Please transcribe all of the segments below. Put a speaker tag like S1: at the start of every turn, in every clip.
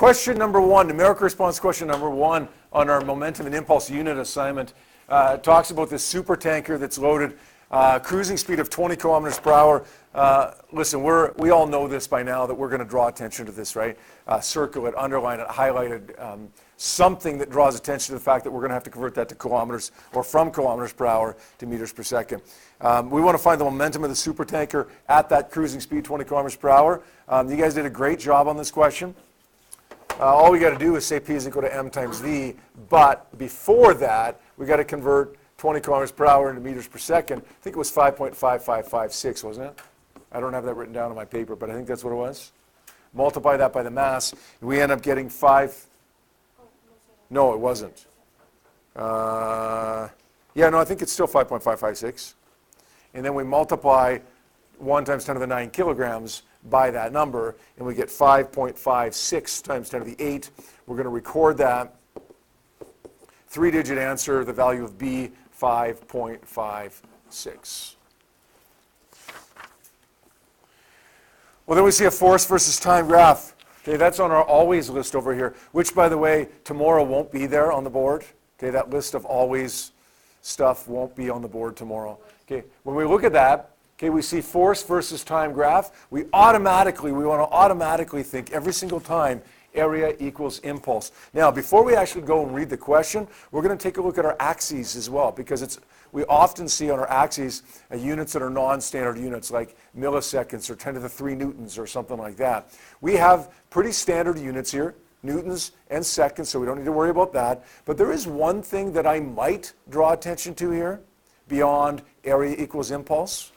S1: Question number one, numerical response question number one on our momentum and impulse unit assignment talks about this super tanker that's loaded, cruising speed of 20 kilometers per hour. Listen, we all know this by now that we're going to draw attention to this, right? Circle it, underline it, highlight it, something that draws attention to the fact that we're going to have to convert that to kilometers or from kilometers per hour to meters per second. We want to find the momentum of the super tanker at that cruising speed, 20 kilometers per hour. You guys did a great job on this question. All we got to do is say P is equal to m times v, but before that, we got to convert 20 kilometers per hour into meters per second. I think it was 5.5556, wasn't it? I don't have that written down on my paper, but I think that's what it was. Multiply that by the mass, and we end up getting 5. No, it wasn't. Yeah, no, I think it's still 5.556. And then we multiply 1 times 10 to the 9 kilograms by that number, and we get 5.56 times 10 to the 8. We're going to record that. 3-digit answer, the value of B, 5.56. Well, then we see a force versus time graph. Okay, that's on our always list over here, which, by the way, tomorrow won't be there on the board. Okay, that list of always stuff won't be on the board tomorrow. Okay, when we look at that, okay, we see force versus time graph. We want to automatically think every single time area equals impulse. Now, before we actually go and read the question, we're going to take a look at our axes as well, because we often see on our axes units that are non-standard units like milliseconds or 10 to the 3 newtons or something like that. We have pretty standard units here, newtons and seconds, so we don't need to worry about that. But there is one thing that I might draw attention to here beyond area equals impulse.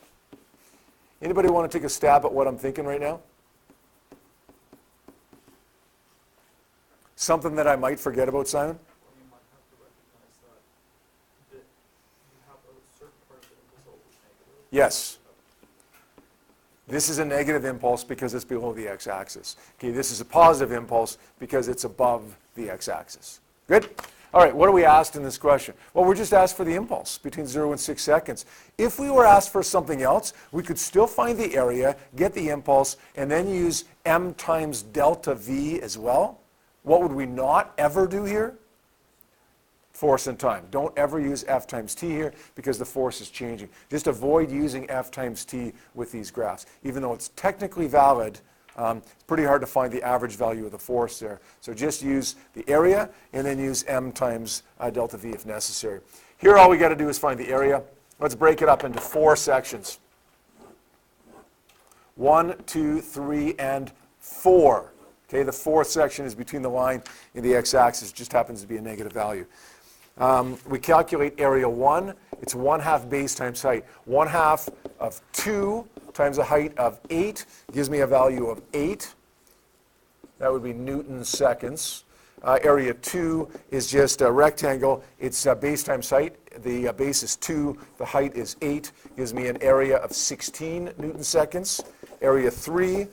S1: Anybody want to take a stab at what I'm thinking right now? Something that I might forget about, Simon?
S2: Well, you might have to recognize that you have a certain part of the impulse always negative.
S1: Yes. This is a negative impulse because it's below the x-axis. Okay, this is a positive impulse because it's above the x-axis. Good? All right, what are we asked in this question? Well, we're just asked for the impulse between 0 and 6 seconds. If we were asked for something else, we could still find the area, get the impulse, and then use m times delta v as well. What would we not ever do here? Force and time. Don't ever use F times t here because the force is changing. Just avoid using F times t with these graphs. Even though it's technically valid, it's pretty hard to find the average value of the force there. So just use the area and then use m times delta v if necessary. Here all we got to do is find the area. Let's break it up into 4 sections. 1, 2, 3, and 4. Okay, the 4th section is between the line and the x-axis. Just happens to be a negative value. We calculate area 1. It's 1/2 base times height. 1/2 of 2 times the height of 8 gives me a value of 8. That would be newton seconds. Area 2 is just a rectangle. It's base times height. The base is 2. The height is 8. Gives me an area of 16 newton seconds. Area 3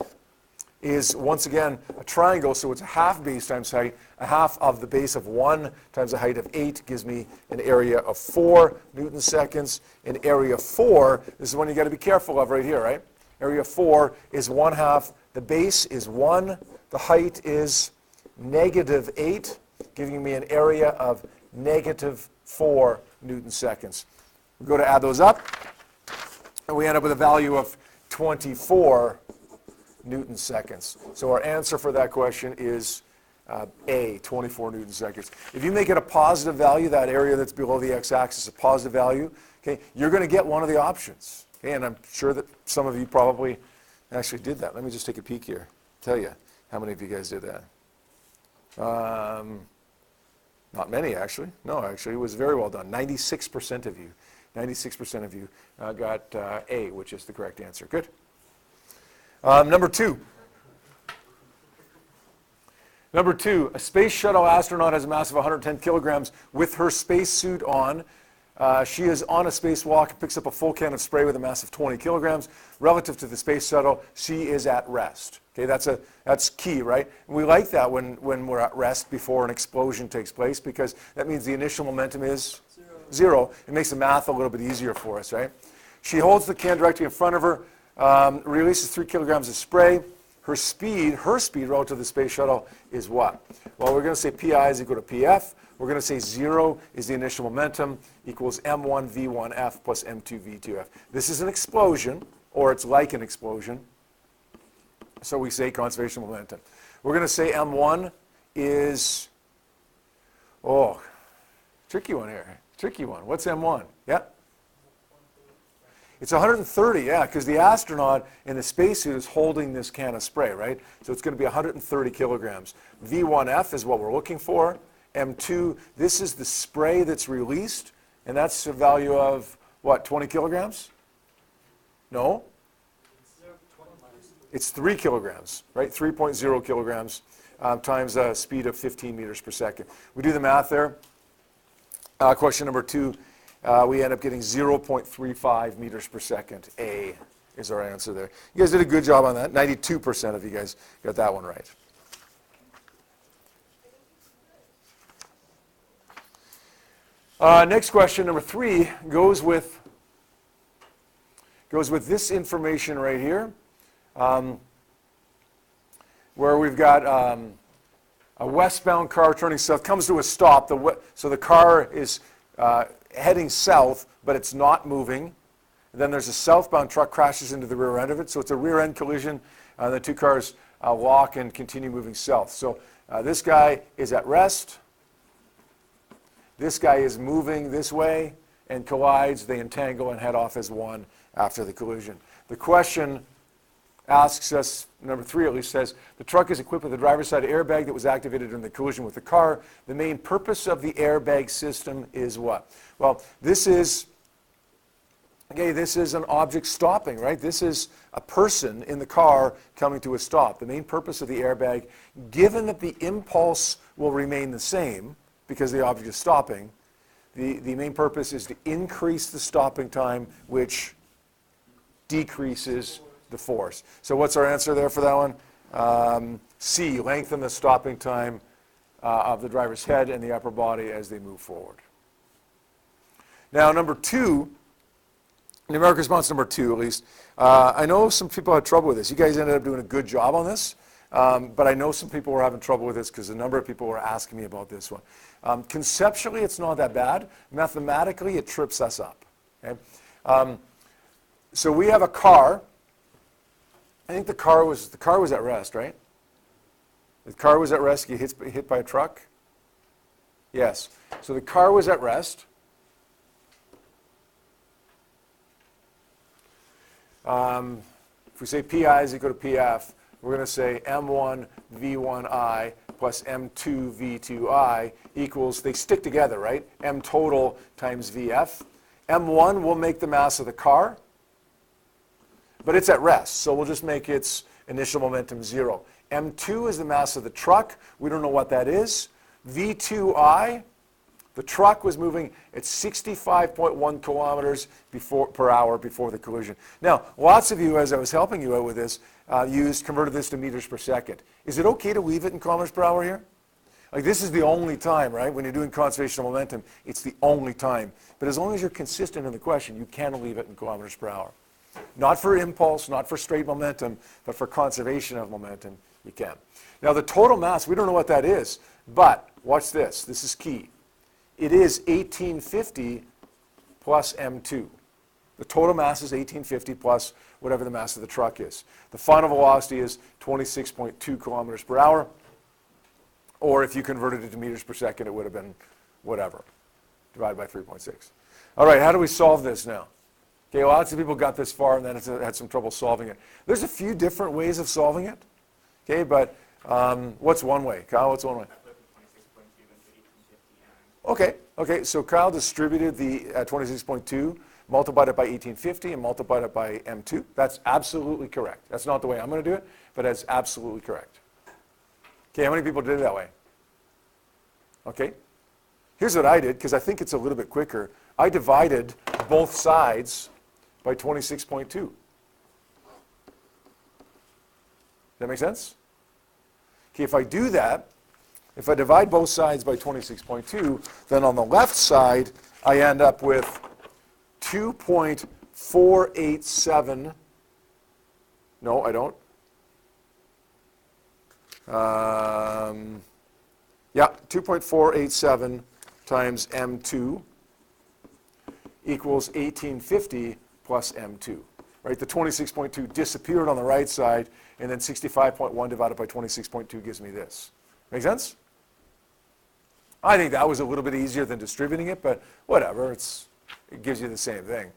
S1: is, once again, a triangle, so it's a 1/2 base times height. 1/2 of the base of 1 times the height of 8 gives me an area of 4 newton seconds. And area 4, this is one you got to be careful of right here, right? Area 4 is 1/2. The base is 1. The height is -8, giving me an area of -4 newton seconds. We go to add those up, and we end up with a value of 24 newton seconds. So our answer for that question is A, 24 newton seconds. If you make it a positive value, that area that's below the x-axis, a positive value, okay, you're going to get one of the options. Okay, and I'm sure that some of you probably actually did that. Let me just take a peek here. Tell you how many of you guys did that. Not many, actually. No, actually, it was very well done. 96% of you. 96% of you got A, which is the correct answer. Good. Number 2. Number 2, a space shuttle astronaut has a mass of 110 kilograms with her spacesuit on. She is on a spacewalk and picks up a full can of spray with a mass of 20 kilograms. Relative to the space shuttle, she is at rest. Okay, that's key, right? And we like that when we're at rest before an explosion takes place because that means the initial momentum is 0. It makes the math a little bit easier for us, right? She holds the can directly in front of her. Releases 3 kilograms of spray. her speed relative to the space shuttle is what? Well, we're going to say pi is equal to pf. We're going to say 0 is the initial momentum equals m1 v1f plus m2 v2f. This is an explosion, or it's like an explosion. So we say conservation of momentum. We're going to say m1 is, oh, tricky one here. Tricky one. What's m1? Yeah? It's 130, yeah, because the astronaut in the spacesuit is holding this can of spray, right? So it's going to be 130 kilograms. V1F is what we're looking for. M2, this is the spray that's released, and that's a value of, what, 20 kilograms? No? It's 3 kilograms, right? 3.0 kilograms times a speed of 15 meters per second. We do the math there. Question number 2, we end up getting 0.35 meters per second. A is our answer there. You guys did a good job on that. 92% of you guys got that one right. Next question, number 3, goes with this information right here, where we've got a westbound car turning south, comes to a stop. So the car is heading south, but it's not moving. And then there's a southbound truck crashes into the rear end of it. So it's a rear end collision. The two cars lock and continue moving south. So this guy is at rest. This guy is moving this way and collides. They entangle and head off as one after the collision. The question asks us, number 3 at least, says, the truck is equipped with a driver's side airbag that was activated in the collision with the car. The main purpose of the airbag system is what? Well, this is an object stopping, right? This is a person in the car coming to a stop. The main purpose of the airbag, given that the impulse will remain the same, because the object is stopping, the main purpose is to increase the stopping time, which decreases the force. So what's our answer there for that one? C, lengthen the stopping time of the driver's head and the upper body as they move forward. Now, number 2, numeric response number 2 at least, I know some people had trouble with this. You guys ended up doing a good job on this. But I know some people were having trouble with this because a number of people were asking me about this one. Conceptually, it's not that bad. Mathematically, it trips us up. Okay? So we have a car. I think the car was at rest, right? The car was at rest. You hit by a truck? Yes. So the car was at rest. If we say Pi is equal to Pf, we're going to say m1 v1i plus m2 v2i equals, they stick together, right? M total times vf. m1 will make the mass of the car, but it's at rest, so we'll just make its initial momentum 0. m2 is the mass of the truck. We don't know what that is. v2i, the truck was moving at 65.1 kilometers per hour before the collision. Now, lots of you, as I was helping you out with this, converted this to meters per second. Is it okay to leave it in kilometers per hour here? Like, this is the only time, right? When you're doing conservation of momentum, it's the only time. But as long as you're consistent in the question, you can leave it in kilometers per hour. Not for impulse, not for straight momentum, but for conservation of momentum, you can. Now, the total mass, we don't know what that is, but watch this. This is key. It is 1850 plus m2. The total mass is 1850 plus whatever the mass of the truck is. The final velocity is 26.2 kilometers per hour, or if you converted it to meters per second, it would have been whatever, divided by 3.6. All right, how do we solve this now? Okay, lots of people got this far and then had some trouble solving it. There's a few different ways of solving it, okay, but what's one way? Kyle, what's one way? Okay, so Kyle distributed the 26.2, multiplied it by 1850, and multiplied it by m2. That's absolutely correct. That's not the way I'm going to do it, but that's absolutely correct. Okay, how many people did it that way? Okay, here's what I did, because I think it's a little bit quicker. I divided both sides by 26.2. Does that make sense? Okay, if I do that, if I divide both sides by 26.2, then on the left side, I end up with 2.487. No, I don't. Yeah, 2.487 times M2 equals 1850 plus M2. Right? The 26.2 disappeared on the right side, and then 65.1 divided by 26.2 gives me this. Make sense? I think that was a little bit easier than distributing it, but whatever, it gives you the same thing.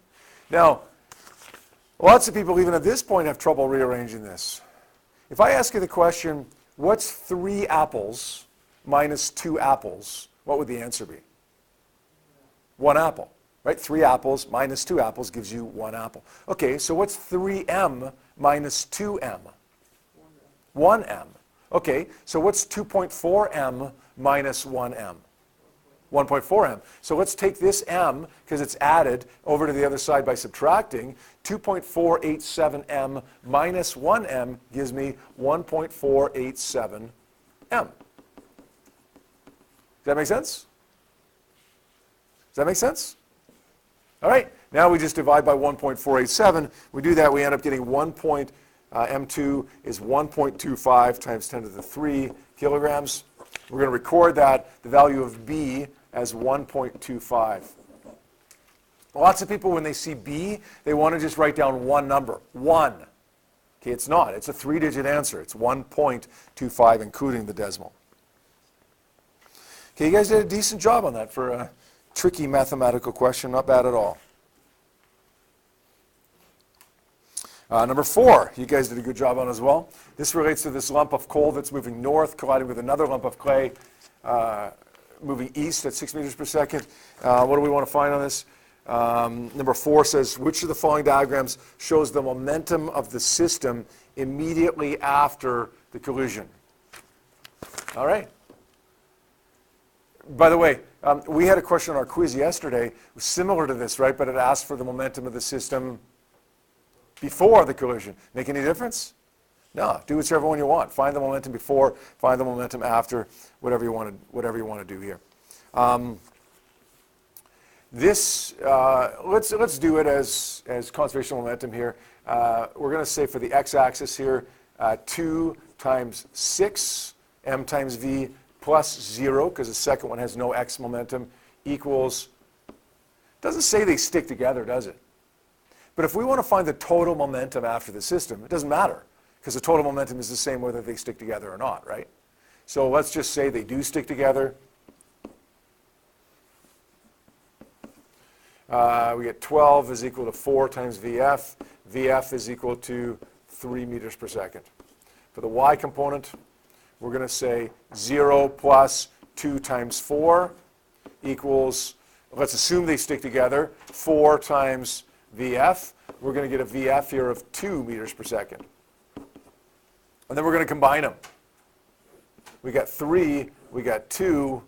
S1: Now, lots of people even at this point have trouble rearranging this. If I ask you the question, what's 3 apples minus 2 apples, what would the answer be? 1 apple, right? 3 apples minus 2 apples gives you 1 apple. Okay, so what's 3m minus 2m? 1m. Okay, so what's 2.4m minus 1m? 1.4m. So let's take this m, because it's added, over to the other side by subtracting. 2.487m minus 1m gives me 1.487m. Does that make sense? Does that make sense? All right, now we just divide by 1.487. We do that, we end up getting M2 is 1.25 times 10 to the 3 kilograms. We're going to record that, the value of B, as 1.25. Lots of people, when they see B, they want to just write down one number, 1. Okay, it's not. It's a 3-digit answer. It's 1.25, including the decimal. Okay, you guys did a decent job on that for a tricky mathematical question. Not bad at all. Number 4, you guys did a good job on as well. This relates to this lump of coal that's moving north, colliding with another lump of clay, moving east at 6 meters per second. What do we want to find on this? Number 4 says, which of the following diagrams shows the momentum of the system immediately after the collision? All right. By the way, we had a question on our quiz yesterday, similar to this, right? But it asked for the momentum of the system before the collision. Make any difference? No. Do whichever one you want. Find the momentum before, find the momentum after, whatever you want to do here. Let's do it as conservation momentum here. We're going to say for the x-axis here, 2 times 6 m times v plus 0, because the second one has no x momentum, equals, doesn't say they stick together, does it? But if we want to find the total momentum after the system, it doesn't matter, because the total momentum is the same whether they stick together or not, right? So let's just say they do stick together. We get 12 is equal to 4 times VF. VF is equal to 3 meters per second. For the y component, we're going to say 0 plus 2 times 4 equals, let's assume they stick together, 4 times VF. We're going to get a VF here of 2 meters per second. And then we're going to combine them. We got 3, we got 2,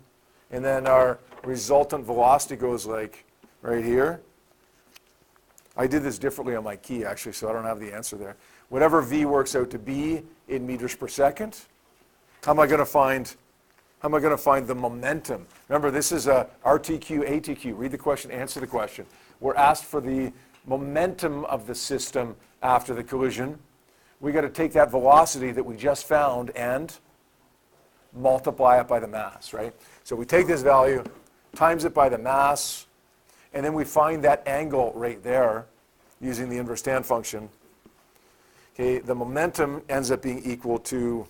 S1: and then our resultant velocity goes like right here. I did this differently on my key, actually, so I don't have the answer there. Whatever V works out to be in meters per second, how am I going to find the momentum? Remember, this is a RTQ, ATQ. Read the question, answer the question. We're asked for the momentum of the system after the collision. We got to take that velocity that we just found and multiply it by the mass, right? So we take this value, times it by the mass, and then we find that angle right there using the inverse tan function. Okay, the momentum ends up being equal to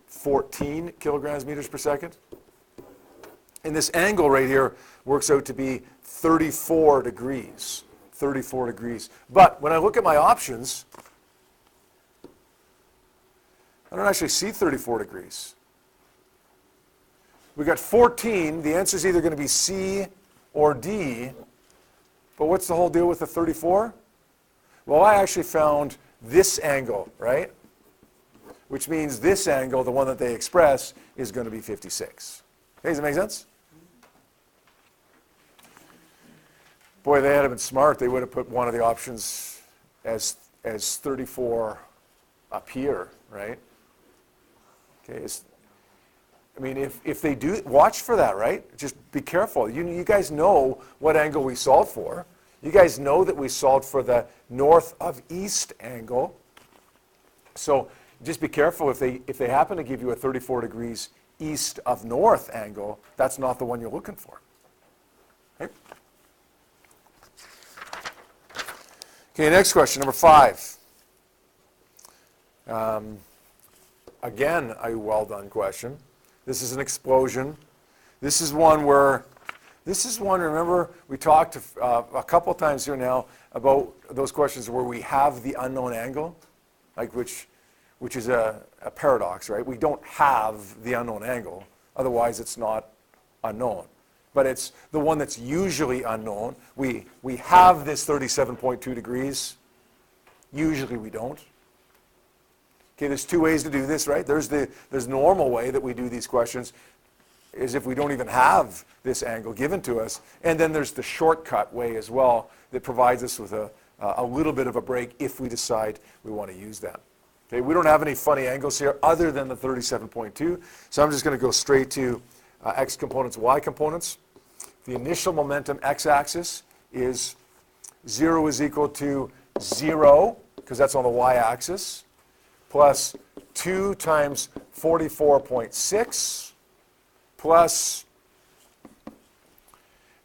S1: 14 kilograms meters per second. And this angle right here works out to be 34 degrees. 34 degrees. But when I look at my options, I don't actually see 34 degrees. We got 14. The answer is either going to be C or D. But what's the whole deal with the 34? Well, I actually found this angle, right? Which means this angle, the one that they express, is going to be 56. Okay, does that make sense? Boy, they had been smart. They would have put one of the options as 34 up here, right? Okay. I mean, if they do, watch for that, right? Just be careful. You guys know what angle we solved for. You guys know that we solved for the north of east angle. So just be careful if they happen to give you a 34 degrees east of north angle, that's not the one you're looking for. Okay, okay, next question, number 5. Again, a well done question. This is an explosion. This is one, remember, we talked a couple times here now about those questions where we have the unknown angle, like which is a paradox, right? We don't have the unknown angle, otherwise it's not unknown. But it's the one that's usually unknown. We have this 37.2 degrees. Usually we don't. Okay, there's 2 ways to do this, right? There's the normal way that we do these questions, is if we don't even have this angle given to us. And then there's the shortcut way as well that provides us with a little bit of a break if we decide we want to use that. Okay, we don't have any funny angles here other than the 37.2. So I'm just going to go straight to x components, y components. The initial momentum x-axis is 0 is equal to 0, because that's on the y-axis, plus 2 times 44.6 plus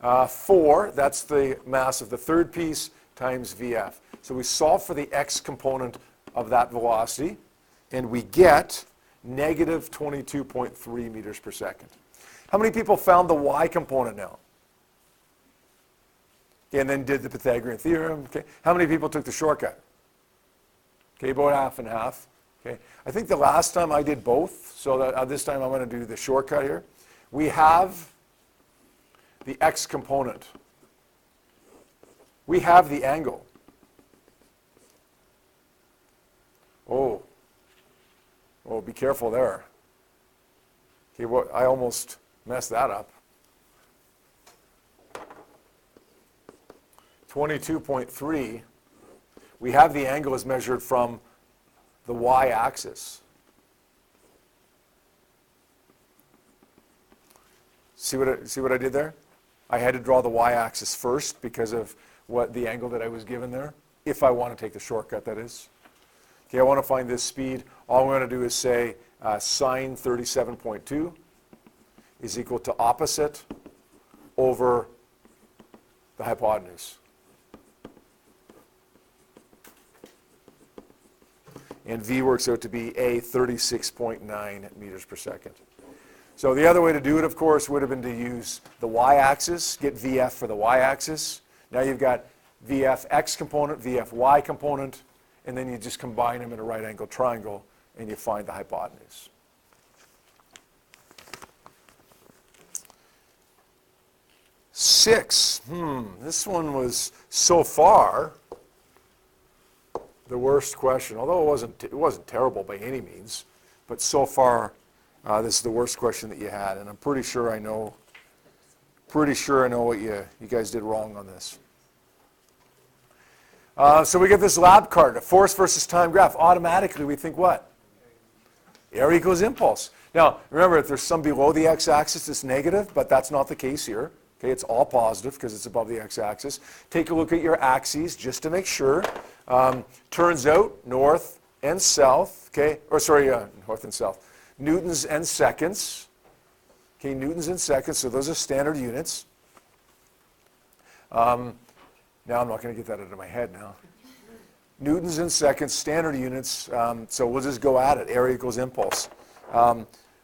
S1: 4, that's the mass of the third piece, times VF. So we solve for the x component of that velocity, and we get negative 22.3 meters per second. How many people found the y component now? Okay, and then did the Pythagorean theorem. Okay. How many people took the shortcut? Okay, about half and half. Okay. I think the last time I did both, so that, this time I'm going to do the shortcut here. We have the x component. We have the angle. Oh, be careful there. Okay, well, I almost messed that up. 22.3. We have the angle as measured from the y-axis. See what I did there? I had to draw the y-axis first because of what the angle that I was given there, if I want to take the shortcut, that is. Okay, I want to find this speed. All I'm going to do is say sine 37.2 is equal to opposite over the hypotenuse. And v works out to be a 36.9 meters per second. So the other way to do it, of course, would have been to use the y-axis, get VF for the y-axis. Now you've got VF x component, VF y component, and then you just combine them in a right-angled triangle, and you find the hypotenuse. Six. This one was so far the worst question, although it wasn't terrible by any means, but so far this is the worst question that you had, and I'm pretty sure I know what you guys did wrong on this. So we get this lab card, a force versus time graph. Automatically we think what? Area equals impulse. Now remember, if there's some below the x-axis, it's negative, but that's not the case here. Okay, it's all positive because it's above the x-axis. Take a look at your axes just to make sure. Turns out north and south, okay, north and south. Newtons and seconds. Okay, newtons and seconds, so those are standard units. Now I'm not going to get that out of my head now. Newtons and seconds, standard units, so we'll just go at it. Area equals impulse.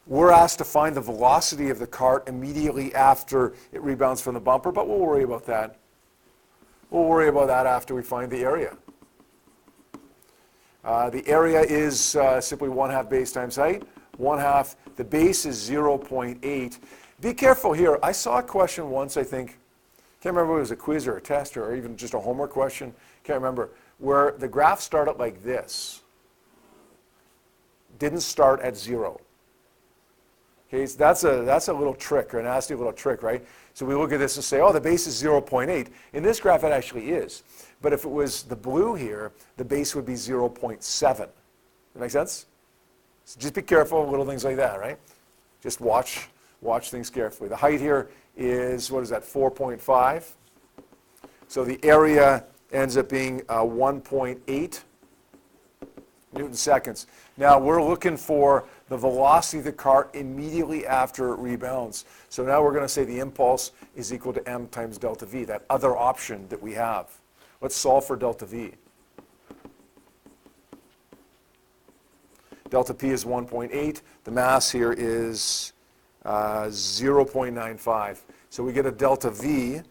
S1: We're asked to find the velocity of the cart immediately after it rebounds from the bumper, but we'll worry about that. We'll worry about that after we find the area. The area is simply 1/2 base times height. 1/2, the base is 0.8. Be careful here. I saw a question once, I think, can't remember if it was a quiz or a test or even just a homework question, can't remember, where the graph started like this. Didn't start at 0. Okay, so that's a little trick, or a nasty little trick, right? So we look at this and say, oh, the base is 0.8. In this graph, it actually is. But if it was the blue here, the base would be 0.7. Does that make sense? So just be careful, little things like that, right? Just watch things carefully. The height here is, what is that, 4.5. So the area ends up being 1.8 Newton seconds. Now we're looking for the velocity of the car immediately after it rebounds. So now we're going to say the impulse is equal to m times delta v, that other option that we have. Let's solve for delta v. Delta p is 1.8. The mass here is 0.95. So we get a delta v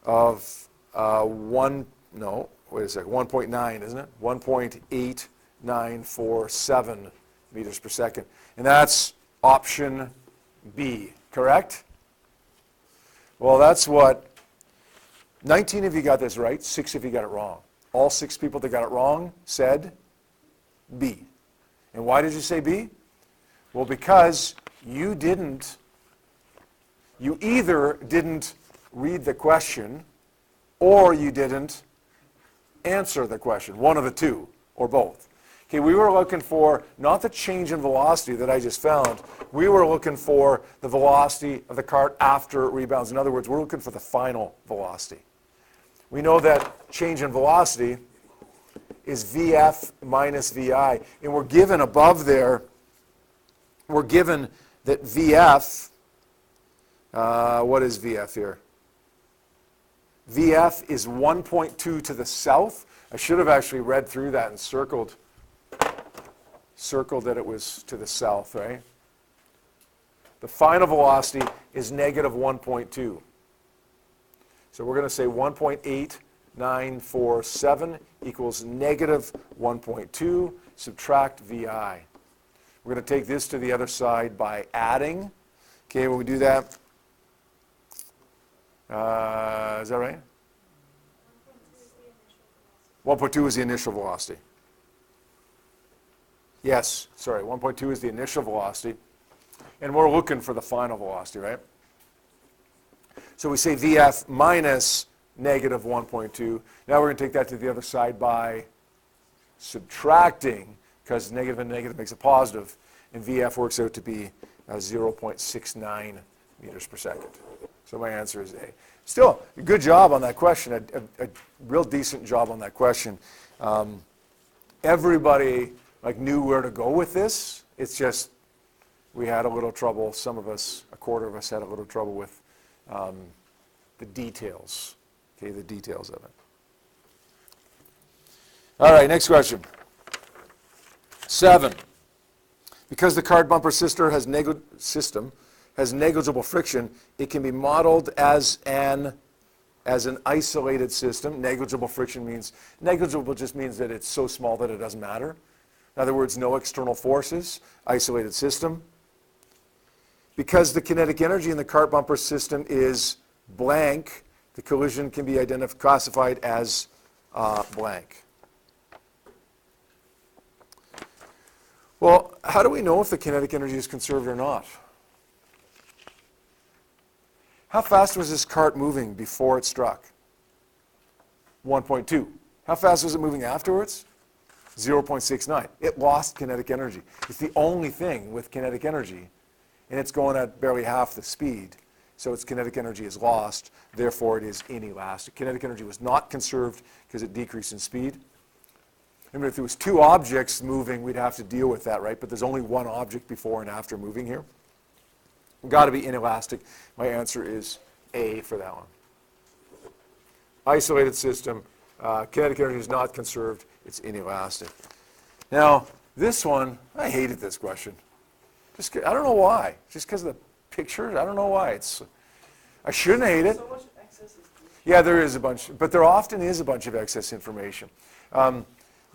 S1: of 1.9, isn't it? 1.8947 meters per second. And that's option B, correct? Well, that's what 19 of you got this right, 6 of you got it wrong. All 6 people that got it wrong said B. And why did you say B? Well, because you either didn't read the question or you didn't answer the question, one of the two, or both. Okay, we were looking for not the change in velocity that I just found, we were looking for the velocity of the cart after it rebounds. In other words, we're looking for the final velocity. We know that change in velocity is Vf minus Vi, and we're given above there, we're given that Vf, what is Vf here? Vf is 1.2 to the south. I should have actually read through that and circled that it was to the south, right? The final velocity is negative 1.2. So we're going to say 1.8947 equals negative 1.2, subtract Vi. We're going to take this to the other side by adding. Okay, when we do that, is that right? 1.2 is the initial velocity. Yes, sorry, 1.2 is the initial velocity. And we're looking for the final velocity, right? So we say Vf minus negative 1.2. Now we're going to take that to the other side by subtracting, because negative and negative makes a positive, and Vf works out to be 0.69 meters per second. So my answer is A. Still, a good job on that question, a real decent job on that question. Everybody knew where to go with this. It's just we had a little trouble, some of us, a quarter of us had a little trouble with the details, okay, the details of it. All right, next question. 7. Because the cart bumper system has negligible friction, it can be modeled as an isolated system. Negligible friction means, negligible just means that it's so small that it doesn't matter. In other words, no external forces, isolated system. Because the kinetic energy in the cart bumper system is blank, the collision can be classified as blank. Well, how do we know if the kinetic energy is conserved or not? How fast was this cart moving before it struck? 1.2. How fast was it moving afterwards? 0.69. It lost kinetic energy. It's the only thing with kinetic energy, and it's going at barely half the speed, so its kinetic energy is lost, therefore it is inelastic. Kinetic energy was not conserved because it decreased in speed. I mean, if there was 2 objects moving, we'd have to deal with that, right? But there's only 1 object before and after moving here. Got to be inelastic. My answer is A for that one. Isolated system, kinetic energy is not conserved, it's inelastic. Now, this one, I hated this question. I don't know why. Just because of the pictures, I don't know why. I shouldn't hate it.
S2: So much excess is
S1: Yeah, there is a bunch, but there often is a bunch of excess information.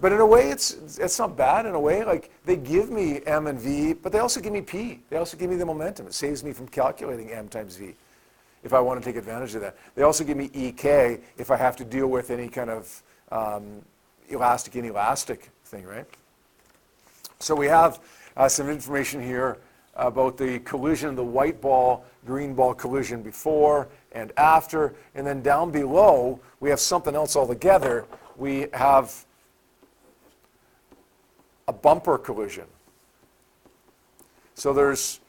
S1: But in a way, it's not bad. In a way, like they give me m and v, but they also give me p. They also give me the momentum. It saves me from calculating m times v, if I want to take advantage of that. They also give me ek if I have to deal with any kind of elastic, inelastic thing, right? So we have some information here about the collision, the white ball, green ball collision before and after, and then down below we have something else altogether. We have a bumper collision. So there's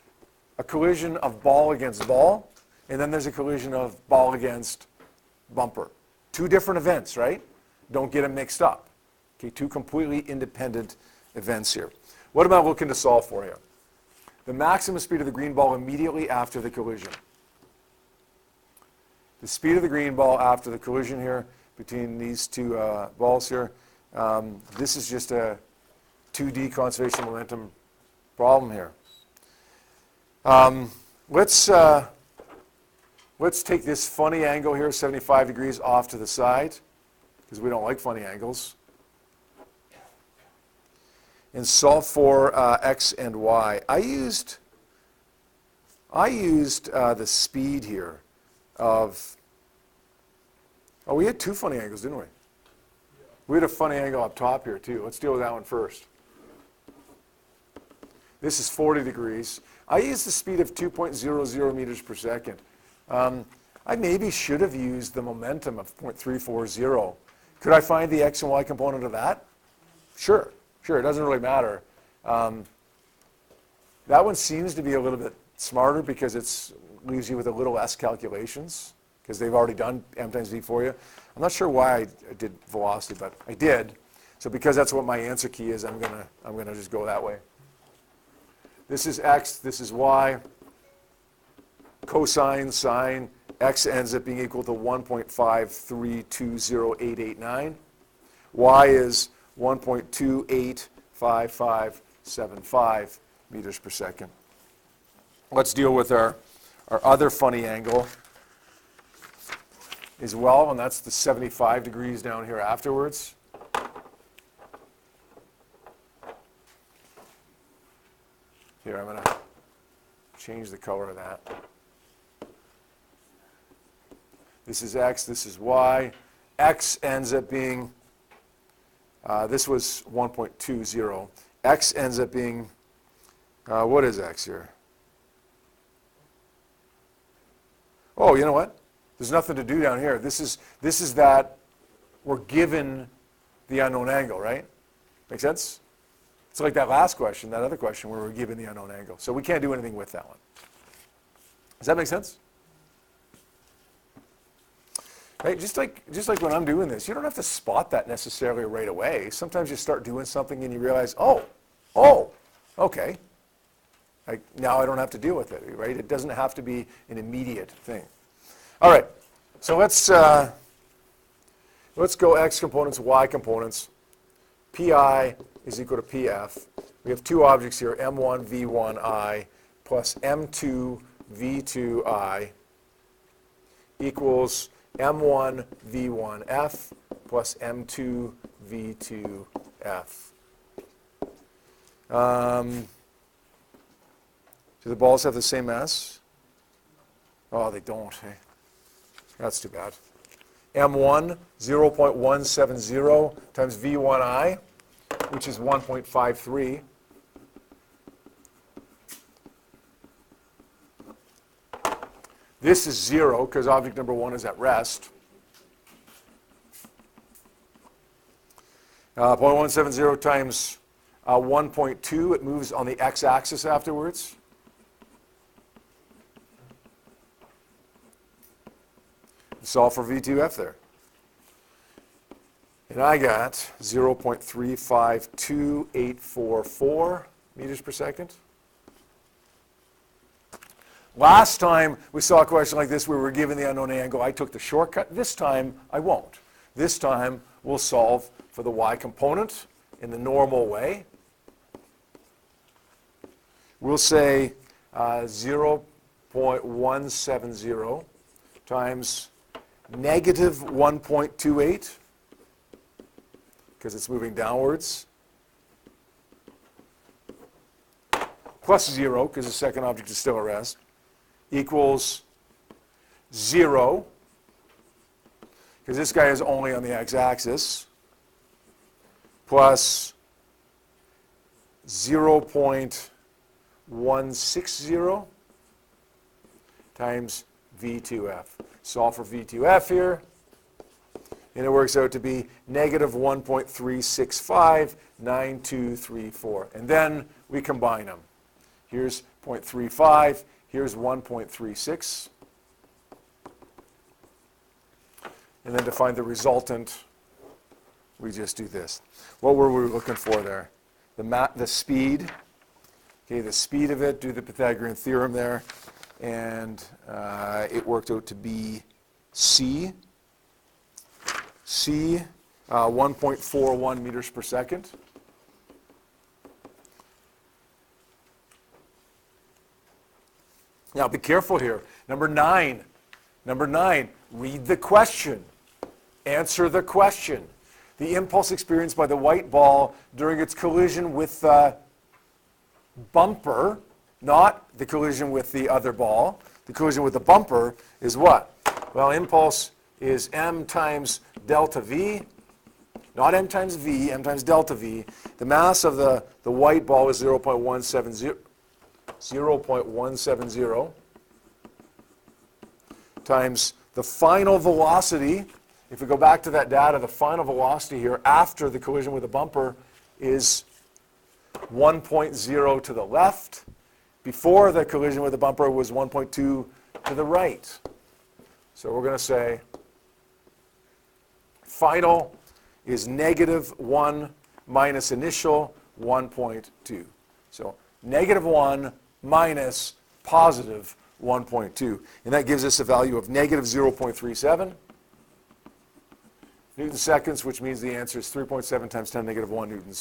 S1: a collision of ball against ball, and then there's a collision of ball against bumper. 2 different events, right? Don't get them mixed up. Okay, two completely independent events here. What am I looking to solve for here? The maximum speed of the green ball immediately after the collision. The speed of the green ball after the collision here between these two balls here. This is just a 2D conservation momentum problem here. Let's take this funny angle here, 75 degrees off to the side, because we don't like funny angles, and solve for x and y. I used the speed here of, we had two funny angles, didn't we? We had a funny angle up top here too. Let's deal with that one first. This is 40 degrees. I used the speed of 2.00 meters per second. I maybe should have used the momentum of 0.340. Could I find the x and y component of that? Sure, it doesn't really matter. That one seems to be a little bit smarter because it leaves you with a little less calculations because they've already done m times v for you. I'm not sure why I did velocity, but I did. So because that's what my answer key is, I'm gonna just go that way. This is x, this is y. Cosine, sine, x ends up being equal to 1.5320889. Y is 1.285575 meters per second. Let's deal with our other funny angle as well, and that's the 75 degrees down here afterwards. Here, I'm going to change the color of that. This is x, this is y. X ends up being, this was 1.20. X ends up being, what is x here? Oh, you know what? There's nothing to do down here. This is that we're given the unknown angle, right? Make sense? It's like that last question, that other question where we're given the unknown angle. So we can't do anything with that one. Does that make sense? Right? Just like when I'm doing this, you don't have to spot that necessarily right away. Sometimes you start doing something and you realize, oh, okay. Like now I don't have to deal with it, right? It doesn't have to be an immediate thing. All right, so let's go x components, y components. Pi is equal to Pf. We have two objects here, m1 v1i plus m2 v2i equals m1 v1f plus m2 v2f. Do the balls have the same mass? Oh, they don't. Eh? That's too bad. M1, 0.170 times V1I, which is 1.53. This is 0 because object number 1 is at rest. 0.170 times 1.2, it moves on the x-axis afterwards. Solve for V2F there. And I got 0.352844 meters per second. Last time we saw a question like this where we were given the unknown angle, I took the shortcut. This time I won't. This time we'll solve for the y component in the normal way. We'll say 0.170 times negative 1.28, because it's moving downwards, plus 0, because the second object is still at rest, equals 0, because this guy is only on the x-axis, plus 0.160 times V2F. Solve for V2F here, and it works out to be negative 1.3659234. And then we combine them. Here's 0.35, here's 1.36. And then to find the resultant we just do this. What were we looking for there? The speed. Okay, the speed of it, do the Pythagorean theorem there. And it worked out to be c. 1.41 meters per second. Now be careful here. Number 9, read the question. Answer the question. The impulse experienced by the white ball during its collision with the bumper, not the collision with the other ball. The collision with the bumper is what? Well, impulse is m times delta v, not m times v, m times delta v. The mass of the white ball is 0.170 times the final velocity. If we go back to that data, the final velocity here after the collision with the bumper is 1.0 to the left. Before the collision with the bumper was 1.2 to the right. So we're going to say final is -1 minus initial 1.2. So -1 minus positive 1.2. And that gives us a value of -0.37 Newton seconds, which means the answer is 3.7 times 10 to the -1 Newton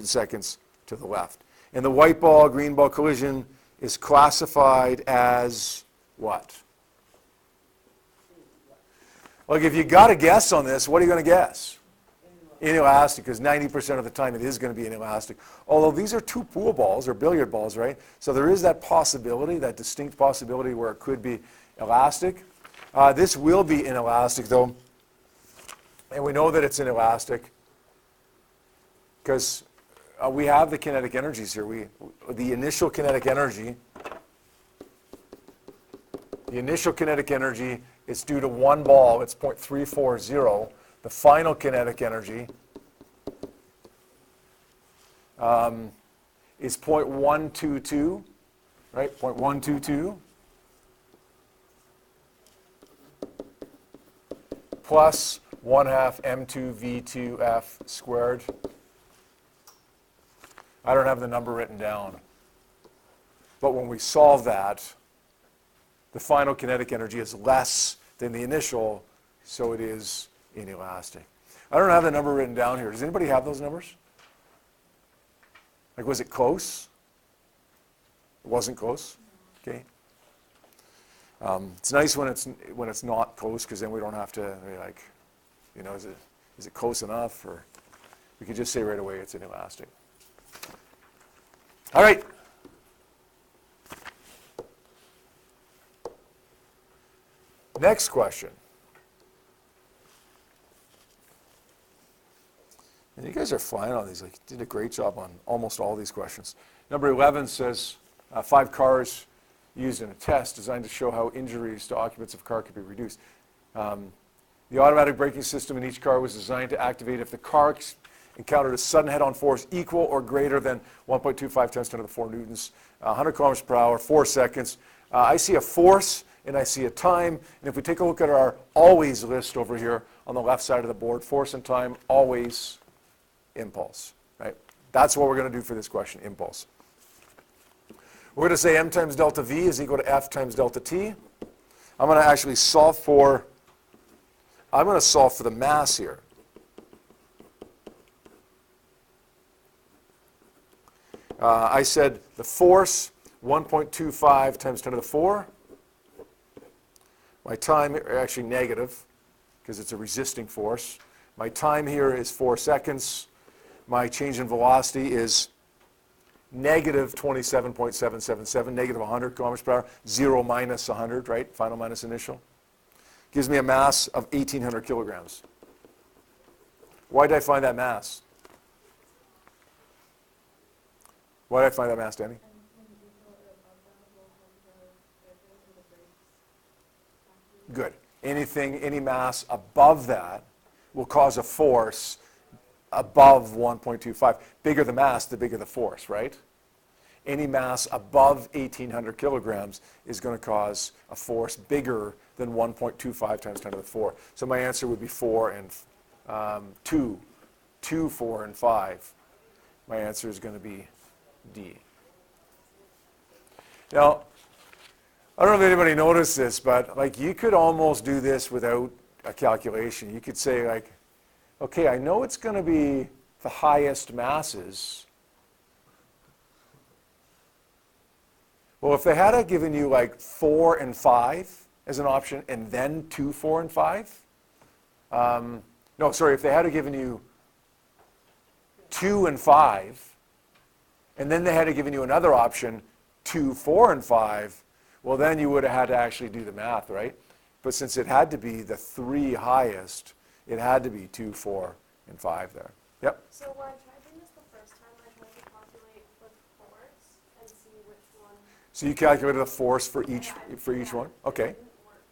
S1: seconds to the left. And the white ball, green ball collision is classified as what? Like, if you got a guess on this, what are you going to guess? Inelastic, because 90% of the time it is going to be inelastic. Although these are two pool balls or billiard balls, right? So there is that possibility, that distinct possibility where it could be elastic. This will be inelastic, though. And we know that it's inelastic because we have the kinetic energies here. The initial kinetic energy is due to one ball. It's 0.340. The final kinetic energy is 0.122, right? 0.122 plus 1/2 m2v2f squared. I don't have the number written down. But when we solve that, the final kinetic energy is less than the initial, so it is inelastic. I don't have the number written down here. Does anybody have those numbers? Like, was it close? It wasn't close? Okay. It's nice when it's not close, because then we don't have to be like, you know, is it close enough? Or we could just say right away it's inelastic. All right. Next question. And you guys are flying on these. Like, you did a great job on almost all these questions. Number 11 says 5 cars used in a test designed to show how injuries to occupants of a car could be reduced. The automatic braking system in each car was designed to activate if the car encountered a sudden head-on force equal or greater than 1.25 times 10 to the 4 newtons, 100 kilometers per hour, 4 seconds. I see a force and I see a time. And if we take a look at our always list over here on the left side of the board, force and time, always, impulse, right? That's what we're going to do for this question, impulse. We're going to say m times delta v is equal to f times delta t. I'm going to actually solve for the mass here. I said the force, 1.25 times 10 to the 4. My time, actually negative, because it's a resisting force. My time here is 4 seconds. My change in velocity is negative 27.777, negative 100 kilometers per hour, 0 minus 100, right? Final minus initial. Gives me a mass of 1,800 kilograms. Why did I find that mass? Why did I find that mass, Danny? Good. Any mass above that will cause a force above 1.25. Bigger the mass, the bigger the force, right? Any mass above 1,800 kilograms is going to cause a force bigger than 1.25 times 10 to the 4. So my answer would be 4 2, 2, 4, and 5. My answer is going to be D. Now, I don't know if anybody noticed this, but like you could almost do this without a calculation. You could say like, okay, I know it's going to be the highest masses. Well, if they had given you like 4 and 5 as an option and then 2, 4, and 5, no, sorry, if they had given you 2 and 5, and then they had given you another option, 2, 4, and 5, well, then you would have had to actually do the math, right? But since it had to be the 3 highest, it had to be 2, 4, and 5 there. Yep.
S3: So when I tried doing this the first time, I tried to calculate with force and see which one.
S1: So you calculated the force for each one? Okay.
S3: It didn't work.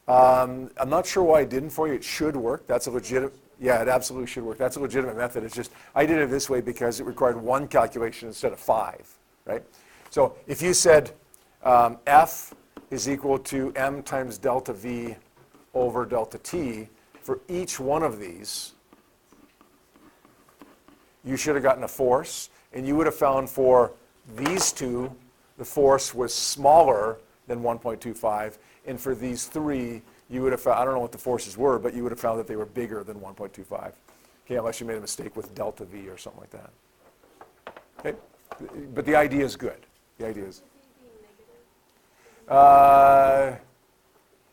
S3: I don't really know.
S1: I'm not sure why it didn't for you. It should work. That's a legitimate, yeah, it absolutely should work. That's a legitimate method. It's just, I did it this way because it required 1 calculation instead of 5, right? So if you said F is equal to m times delta V over delta T, for each one of these, you should have gotten a force, and you would have found for these two, the force was smaller than 1.25, and for these 3, you would have found, I don't know what the forces were, but you would have found that they were bigger than 1.25. Okay, unless you made a mistake with delta V or something like that. Okay, but the idea is good. The idea is.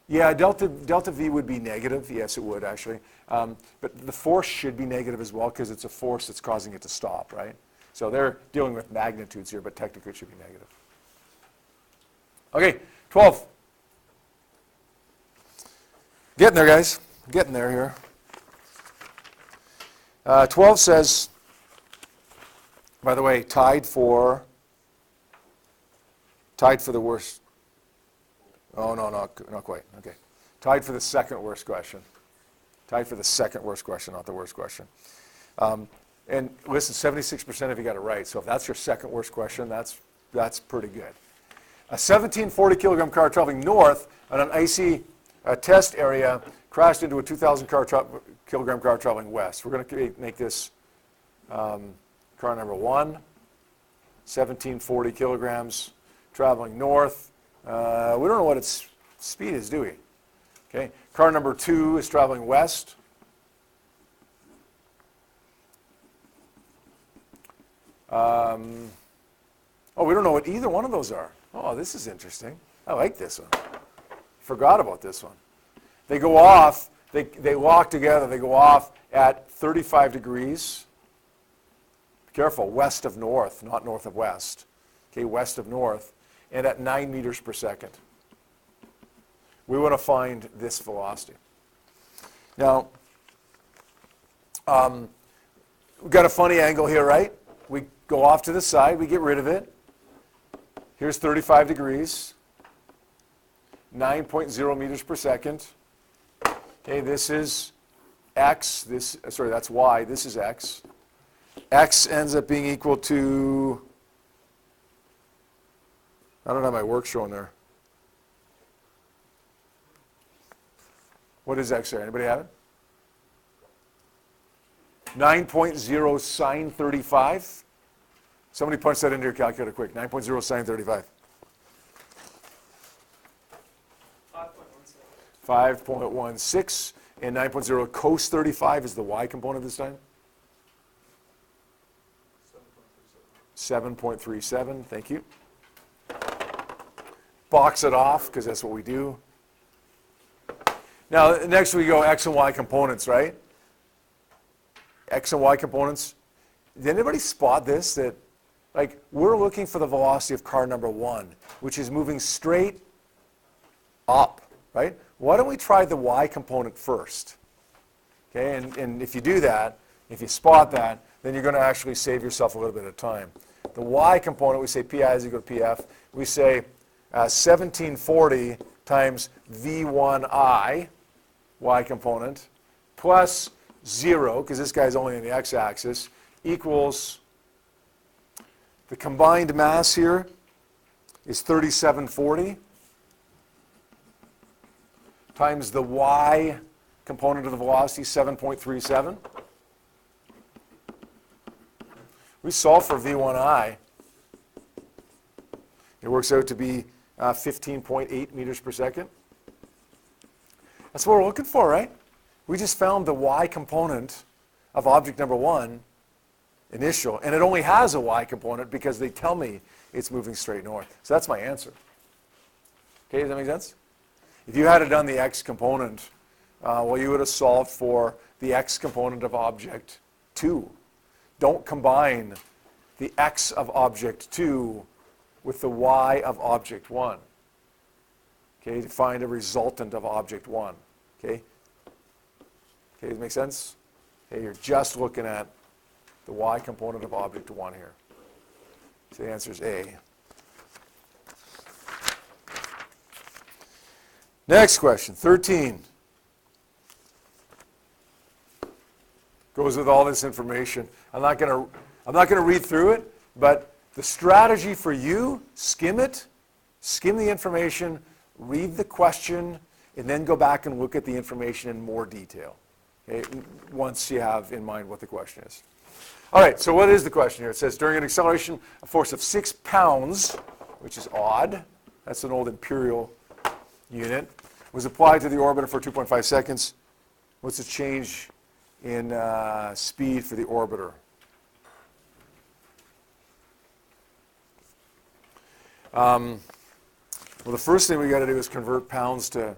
S1: Yeah, delta V would be negative. Yes, it would actually. But the force should be negative as well because it's a force that's causing it to stop, right? So they're dealing with magnitudes here, but technically it should be negative. Okay, 12. Getting there, guys. Getting there here. 12 says, by the way, tied for the worst. Oh, no, not quite. Okay. Tied for the second worst question. Tied for the second worst question, not the worst question. And listen, 76% of you got it right. So if that's your second worst question, that's pretty good. A 1740 kilogram car traveling north on an icy test area crashed into a 2,000 kilogram car traveling west. We're going to make this car number 1, 1740 kilograms traveling north. We don't know what its speed is, do we? Okay. Car number 2 is traveling west. Oh, we don't know what either one of those are. Oh, this is interesting. I like this one. Forgot about this one. They go off, they lock together, they go off at 35 degrees. Be careful, west of north, not north of west. Okay, west of north, and at 9 meters per second. We want to find this velocity. Now, we've got a funny angle here, right? We go off to the side, we get rid of it. Here's 35 degrees, 9.0 meters per second. Okay, this is x, that's y, this is x. X ends up being equal to, I don't have my work showing there. What is x there? Anybody have it? 9.0 sine 35. Somebody punch that into your calculator quick. 9.0 sine 35. 5.16. And 9.0 cos 35 is the y component this time? 7.37. Thank you. Box it off, because that's what we do. Now, next we go x and y components, right? X and y components. Did anybody spot this? That, like, we're looking for the velocity of car number 1, which is moving straight up, right? Why don't we try the y component first? Okay, and if you do that, if you spot that, then you're going to actually save yourself a little bit of time. The y component, we say pi is equal to pf. We say 1740 times v1i, y component, plus 0, because this guy's only on the x-axis, equals, the combined mass here is 3740 times the y component of the velocity, 7.37. We solve for v1I. It works out to be 15.8 meters per second. That's what we're looking for, right? We just found the y component of object number 1, initial, and it only has a y component because they tell me it's moving straight north. So that's my answer. Okay, does that make sense? If you had done the x component, well, you would have solved for the x component of object 2. Don't combine the x of object 2 with the y of object 1. Okay, to find a resultant of object 1. Okay? Okay, does it make sense? Okay, you're just looking at the y component of object 1 here. So the answer is A. Next question, 13. Goes with all this information. I'm not going to read through it, but the strategy for you, skim it, skim the information, read the question, and then go back and look at the information in more detail, okay, once you have in mind what the question is. All right, so what is the question here? It says, during an acceleration, a force of 6 pounds, which is odd, that's an old imperial unit, was applied to the orbiter for 2.5 seconds. What's the change in speed for the orbiter? Well, the first thing we got to do is convert pounds to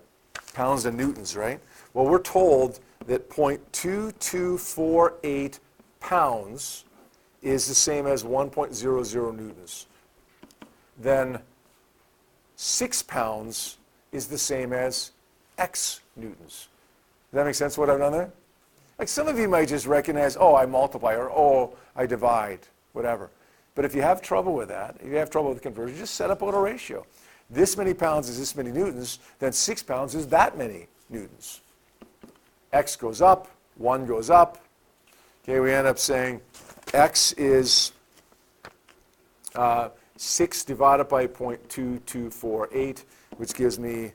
S1: newtons, right? Well, we're told that 0.2248 pounds is the same as 1.00 newtons. Then 6 pounds is the same as x newtons. Does that make sense what I've done there? Like some of you might just recognize, oh, I multiply, or oh, I divide, whatever. But if you have trouble with that, if you have trouble with conversion, just set up a little ratio. This many pounds is this many newtons, then 6 pounds is that many newtons. X goes up, 1 goes up. Okay, we end up saying x is 6 divided by 0.2248, which gives me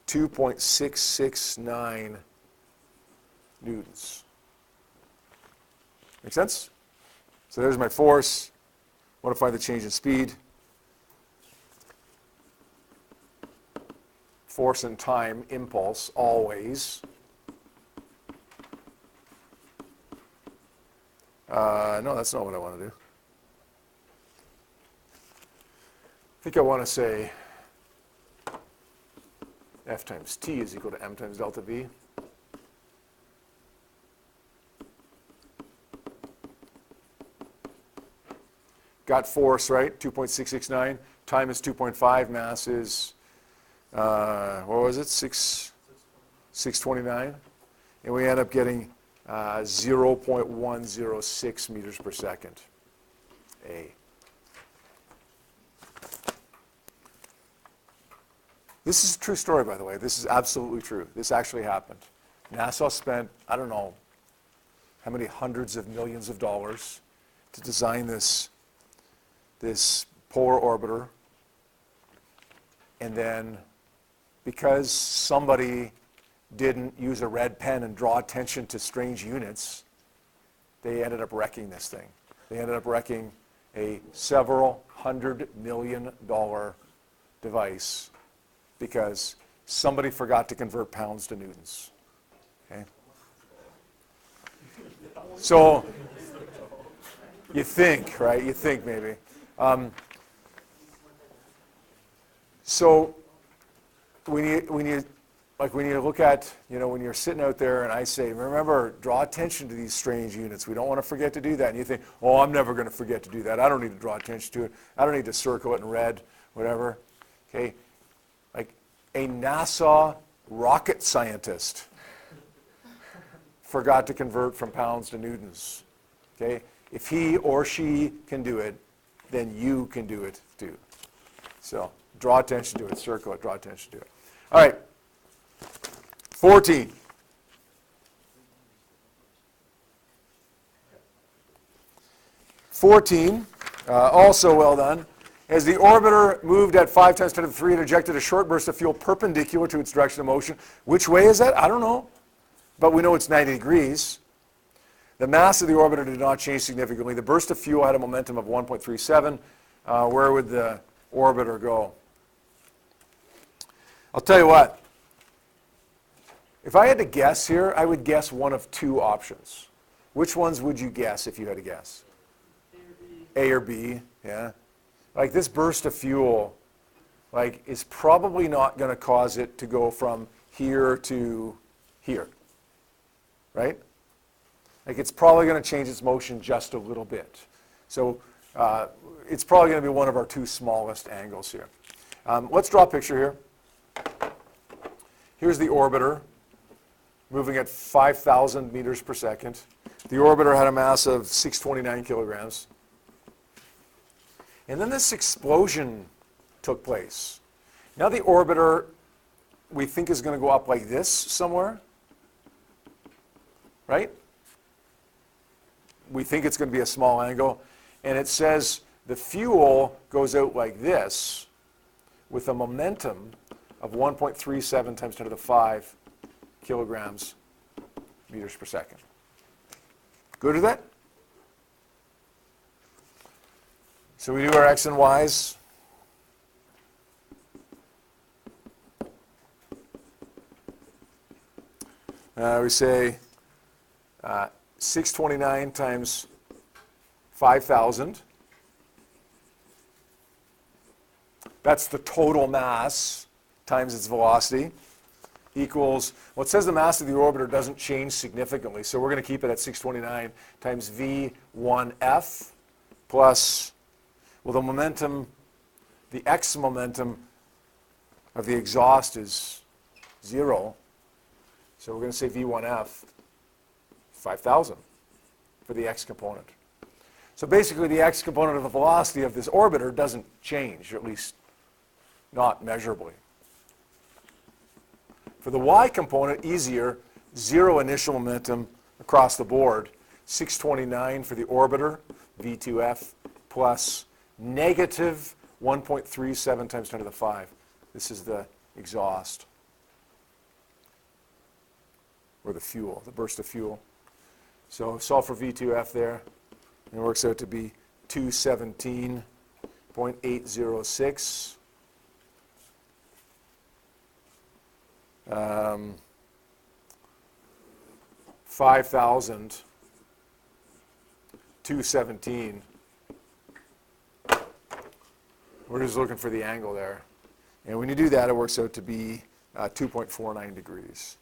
S1: 2.669 newtons. Make sense? So there's my force. I want to find the change in speed. Force and time, impulse, always. No, that's not what I want to do. I think I want to say F times t is equal to m times delta v. Got force, right? 2.669. Time is 2.5. Mass is, what was it? 629. And we end up getting 0.106 meters per second. A. This is a true story, by the way. This is absolutely true. This actually happened. NASA spent, I don't know how many hundreds of millions of dollars to design this polar orbiter. And then because somebody didn't use a red pen and draw attention to strange units, they ended up wrecking this thing. They ended up wrecking a several $100 million device because somebody forgot to convert pounds to newtons. Okay? So you think, right? You think maybe. So when you look at, when you're sitting out there and I say, remember, draw attention to these strange units. We don't want to forget to do that. And you think, oh, I'm never going to forget to do that. I don't need to draw attention to it. I don't need to circle it in red, whatever. Okay? Like a NASA rocket scientist forgot to convert from pounds to newtons. Okay? If he or she can do it, then you can do it too. So draw attention to it, circle it, draw attention to it. All right. 14. Also well done. As the orbiter moved at 5 times 10 to the 3 and ejected a short burst of fuel perpendicular to its direction of motion. Which way is that? I don't know. but we know it's 90 degrees. The mass of the orbiter did not change significantly. The burst of fuel had a momentum of 1.37. Where would the orbiter go? I'll tell you what. If I had to guess here, I would guess one of two options. Which ones would you guess if you had to guess? A or B, yeah. Like this burst of fuel, like, is probably not going to cause it to go from here to here, right? Like it's probably going to change its motion just a little bit. So it's probably going to be one of our two smallest angles here. Let's draw a picture here. Here's the orbiter moving at 5,000 meters per second. The orbiter had a mass of 629 kilograms. And then this explosion took place. Now the orbiter, we think, is going to go up like this somewhere, right? We think it's going to be a small angle. And it says the fuel goes out like this with a momentum of 1.37 times 10 to the 5 kilograms meters per second. Good with that? So we do our x and y's. We say 629 times 5,000. That's the total mass times its velocity equals, well, it says the mass of the orbiter doesn't change significantly, so we're going to keep it at 629 times v1f plus, well, the momentum, the x momentum of the exhaust is 0, so we're going to say v1f 5,000 for the x component. So basically the x component of the velocity of this orbiter doesn't change, or at least not measurably. For the y component, easier, 0 initial momentum across the board, 629 for the orbiter, v2f, plus negative 1.37 times 10 to the 5. This is the exhaust, or the fuel, the burst of fuel. So solve for v2f there, and it works out to be 217.806. 5,000, 217. We're just looking for the angle there. And when you do that, it works out to be 2.49 degrees.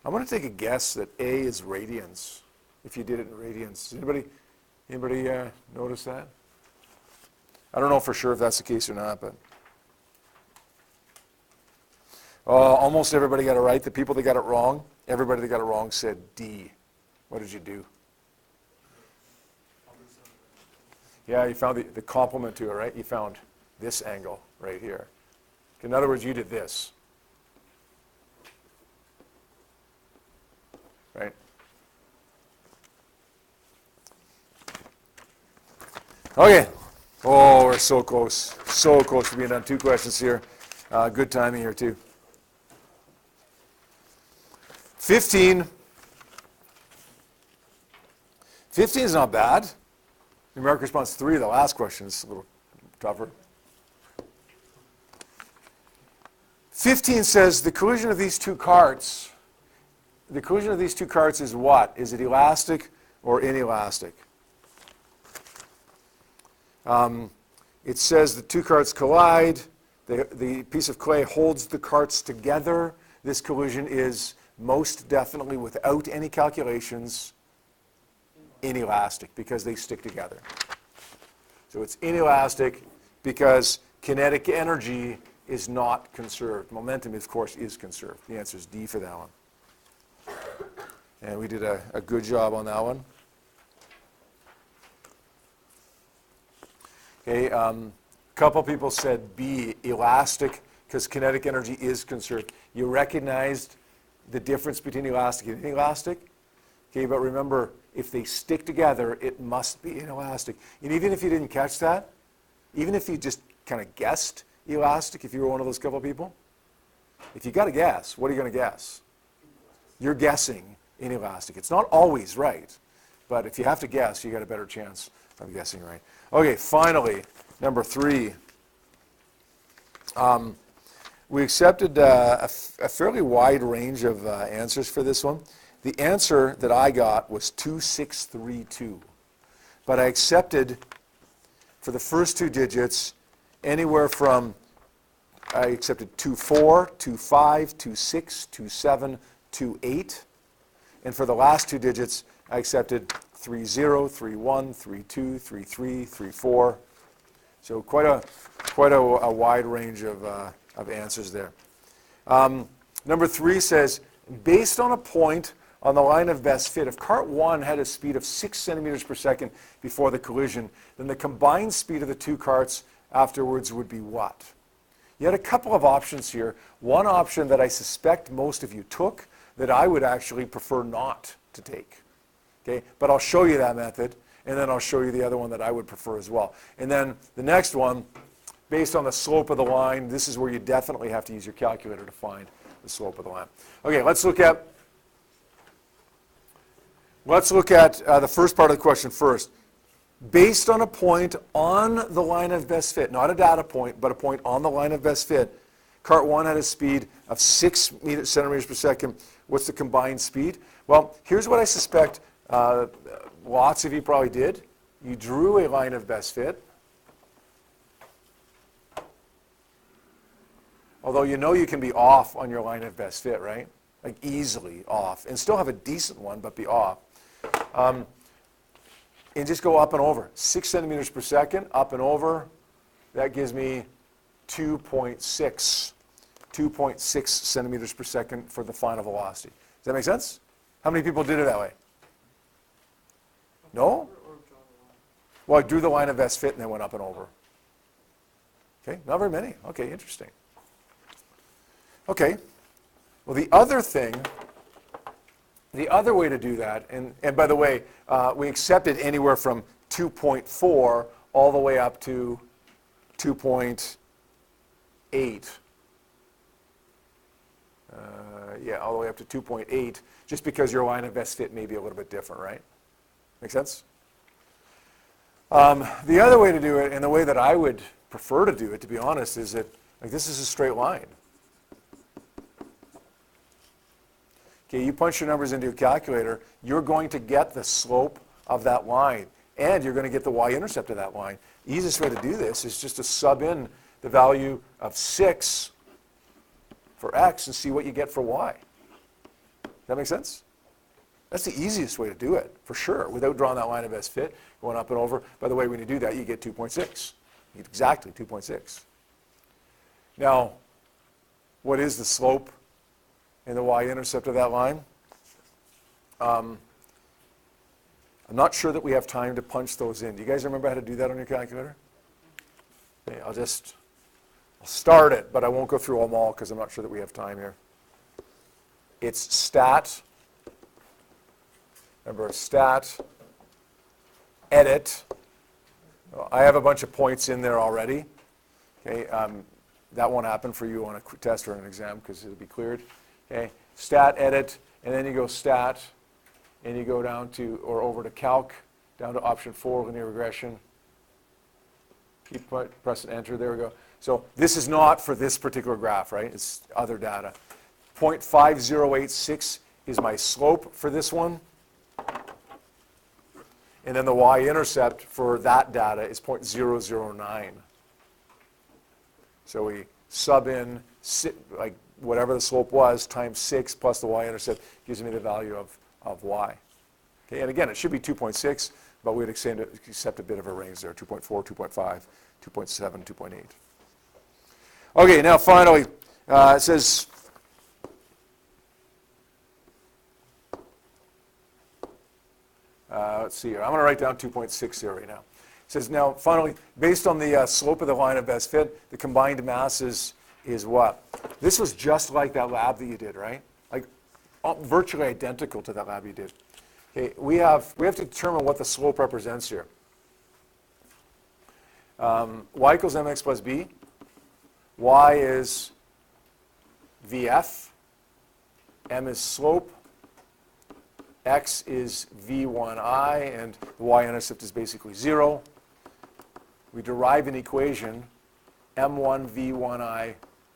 S1: I'm going to take a guess that A is radians, if you did it in radians. Anybody notice that? I don't know for sure if that's the case or not, but almost everybody got it right. The people that got it wrong, everybody that got it wrong said D. What did you do? Yeah, you found the complement to it, right? You found this angle right here. In other words, you did this. Right? Okay. Oh, we're so close. So close to being done. 2 questions here. Good timing here, too. 15. 15 is not bad. Numeric response 3, the last question, is a little tougher. 15 says the collision of these two carts, is what? Is it elastic or inelastic? It says the two carts collide. The piece of clay holds the carts together. This collision is most definitely, without any calculations, inelastic because they stick together. So it's inelastic because kinetic energy is not conserved. Momentum, of course, is conserved. The answer is D for that one. And we did a good job on that one. Okay, couple people said B, elastic, because kinetic energy is conserved. You recognized the difference between elastic and inelastic. Okay, but remember, if they stick together, it must be inelastic. And even if you didn't catch that, even if you just kind of guessed elastic, if you were one of those couple people, if you got to guess, what are you going to guess? you're guessing inelastic. It's not always right, but if you have to guess, you got a better chance of guessing right. Okay, finally, number 3. We accepted a fairly wide range of answers for this one. The answer that I got was 2632, but I accepted for the first 2 digits anywhere from, I accepted 24, 25, 26, 27, 28, and for the last 2 digits, I accepted 30, 31, 32, 33, 34. So quite a wide range of answers there. Number 3 says, based on a point on the line of best fit, if cart 1 had a speed of 6 centimeters per second before the collision, then the combined speed of the 2 carts afterwards would be what? You had a couple of options here. One option that I suspect most of you took that I would actually prefer not to take. Okay? But I'll show you that method, and then I'll show you the other one that I would prefer as well. And then the next one, based on the slope of the line, this is where you definitely have to use your calculator to find the slope of the line. Okay, let's look at the first part of the question first. Based on a point on the line of best fit, not a data point, but a point on the line of best fit, cart 1 had a speed of 6 centimeters per second. What's the combined speed? Well, here's what I suspect lots of you probably did. You drew a line of best fit. Although you know you can be off on your line of best fit, right? Like easily off. And still have a decent one, but be off. And just go up and over. 6 centimeters per second, up and over. That gives me 2.6 centimeters per second for the final velocity. Does that make sense? How many people did it that way? No? Well, I drew the line of best fit and then went up and over. Okay, not very many. Okay, interesting. Okay, well, the other way to do that, and by the way, we accepted anywhere from 2.4 all the way up to 2.8. Yeah, all the way up to 2.8, just because your line of best fit may be a little bit different, right? Make sense? The other way to do it, and the way that I would prefer to do it, to be honest, is that like this is a straight line. Okay, you punch your numbers into your calculator, you're going to get the slope of that line, and you're going to get the y-intercept of that line. The easiest way to do this is just to sub in the value of 6 for x and see what you get for y. Does that make sense? That's the easiest way to do it, for sure, without drawing that line of best fit, going up and over. By the way, when you do that, you get 2.6. You get exactly 2.6. Now, what is the slope and the y-intercept of that line? I'm not sure that we have time to punch those in. Do you guys remember how to do that on your calculator? Okay, I'll start it, but I won't go through them all because I'm not sure that we have time here. It's stat. Remember, stat, edit. I have a bunch of points in there already. Okay, that won't happen for you on a test or an exam because it'll be cleared. Okay, stat, edit, and then you go stat, and you go down to, or over to calc, down to option 4, linear regression. Keep pressing enter, there we go. So this is not for this particular graph, right? It's other data. 0.5086 is my slope for this one. And then the y-intercept for that data is 0.009. So we sub in, like whatever the slope was, times 6 plus the y-intercept gives me the value of y. Okay, and again, it should be 2.6, but we'd accept a bit of a range there, 2.4, 2.5, 2.7, 2.8. Okay, now finally, it says, let's see here. I'm going to write down 2.6 here right now. It says, now, finally, based on the slope of the line of best fit, the combined mass is what? This was just like that lab that you did, right? Like virtually identical to that lab you did. Okay, we have to determine what the slope represents here. Y equals mx plus b. Y is VF. M is slope. x is v1i, and the y-intercept is basically 0. We derive an equation, m1 v1i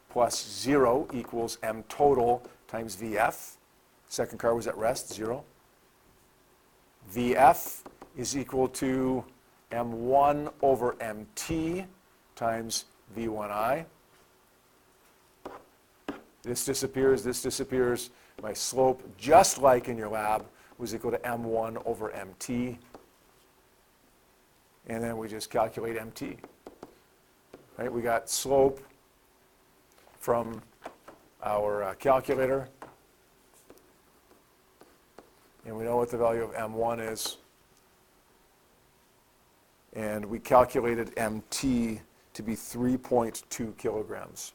S1: plus 0 equals m total times vf. Second car was at rest, 0. Vf is equal to m1 over mt times v1i. This disappears. My slope, just like in your lab, was equal to m1 over mt. And then we just calculate mt. Right? We got slope from our calculator. And we know what the value of m1 is. And we calculated mt to be 3.2 kilograms.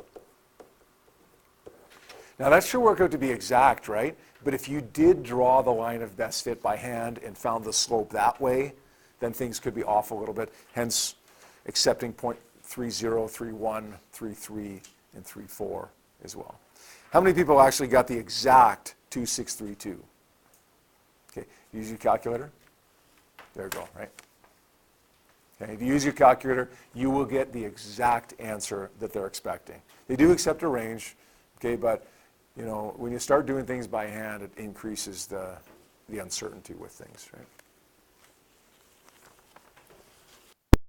S1: Now that should work out to be exact, right? But if you did draw the line of best fit by hand and found the slope that way, then things could be off a little bit, hence accepting 0.30, 31, 33, and 34 as well. How many people actually got the exact 2632? Okay, use your calculator. There you go, right? Okay, if you use your calculator, you will get the exact answer that they're expecting. They do accept a range, okay, but you know, when you start doing things by hand, it increases the uncertainty with things, right?